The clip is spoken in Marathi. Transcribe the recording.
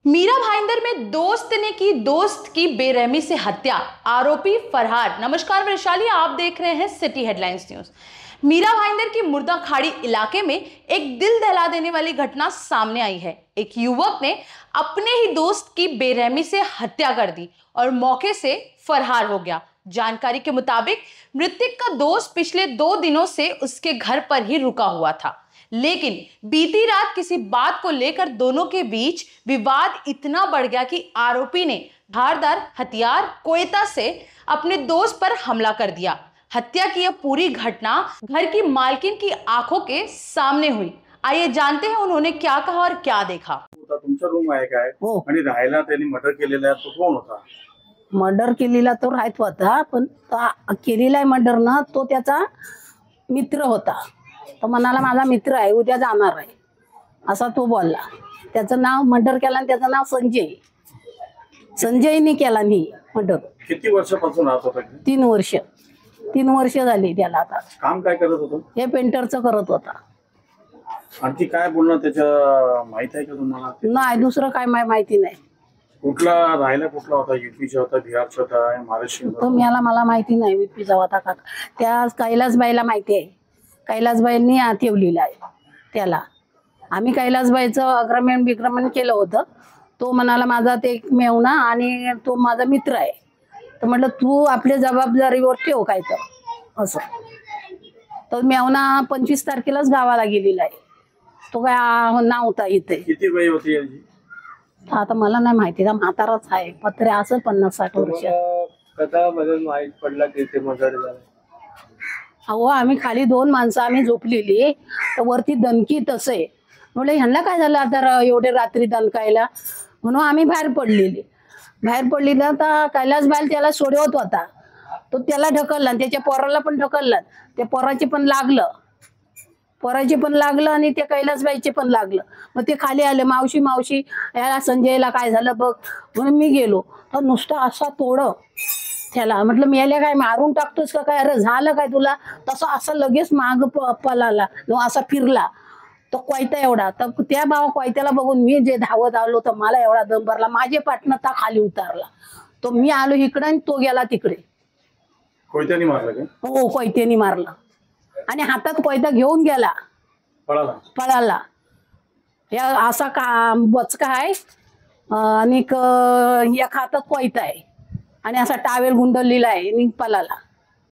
मीरा भाईंदर में दोस्त ने की दोस्त की बेरहमी से हत्या, आरोपी फरार। नमस्कार वैशाली, आप देख रहे हैं city headlines news. Mira Bhayandar की मुर्दा खाड़ी इलाके में एक दिल दहला देने वाली घटना सामने आई है। एक युवक ने अपने ही दोस्त की बेरहमी से हत्या कर दी और मौके से फरार हो गया। जानकारी के मुताबिक मृतक का दोस्त पिछले 2 दिनों से उसके घर पर ही रुका हुआ था, लेकिन बीती रात किसी बात को लेकर दोनों के बीच विवाद इतना बढ़ गया कि आरोपी ने धारदार हथियार कोयता से अपने दोस्त पर हमला कर दिया। हत्या की यह पूरी घटना घर की मालकिन की आंखों के सामने हुई। आइए जानते हैं उन्होंने क्या कहा और क्या देखा। तुमचा रूम आहे काय आणि राहायला त्यांनी मर्डर केलेला आहे, तो कोण होता? मर्डर केलेला तो राहत होता, पण केलेला मर्डर ना तो त्याचा मित्र होता। तो म्हणाला माझा मित्र आहे, उद्या जाणार आहे असा तो बोलला। त्याचं नाव मर्डर केला आणि त्याचं नाव संजयने केला नाही मर्डर। किती वर्षापासून राहत होता? 3 वर्ष झाली त्याला। आता काम काय करत होता? हे पेंटरचं करत होता। आणखी काय बोलणं त्याच्या माहिती आहे का तुम्हाला? नाही, दुसरं काय माहिती नाही। कुठला राहायला कुठला होता? यूपीचा होता, बिहारचा होता, महाराष्ट्र? तो मला माहिती नाही यूपीचा होता का। त्या कैलासबाईला माहिती आहे, कैलासबाईंनी ठेवलेला आहे त्याला। आम्ही कैलासबाईचं अग्रमण केलं होतं। तो म्हणाला माझा ते एक मेवना आणि तो माझा मित्र आहे, तर म्हटलं तू आपल्या जबाबदारीवर ठेव काय तर असं। तो मेवना 25 तारखेलाच गावाला गेलेला आहे। तो काय नव्हता इथे। किती वय होती याची? आता मला नाही माहिती, का म्हाताराच आहे, पत्रे असं 50-60 वर्ष। कथा बदल माहित पडला की ते मर्डर झालं? अहो आम्ही खाली 2 माणसं आम्ही झोपलेली, तर वरती दणकी तसे म्हटलं ह्यांना काय झालं आता एवढे रात्री दणकायला, म्हणून आम्ही बाहेर पडलेला। तर कैलासबाई त्याला सोडवत होता, तो त्याला ढकलला, त्याच्या पोराला पण ढकलला, त्या पोराचे पण लागलं आणि त्या कैलासबाईचे पण लागलं। मग ते खाली आले, मावशी याला संजयला काय झालं बघ म्हणून मी गेलो, तर नुसता असा तोड त्याला। म्हटलं मी याला काय मारून टाकतोस का काय, अरे झालं काय तुला? तसं असं लगेच माग पळाला, असा फिरला तो कोयता एवढा। तर त्या कोयत्याला बघून मी जे धावत आलो, तर मला एवढा दम भरला, माझे पाटणं ता खाली उतारला। तो मी आलो इकडे आणि तो गेला तिकडे। कोयत्याने मारला का? हो, कोयत्याने मारला आणि हातात कोयता घेऊन गेला, पळाला। या असा का बचका आहे आणि एक हातात कोयता आहे आणि असा टावेल गुंडलेला आहे आणि पळाला।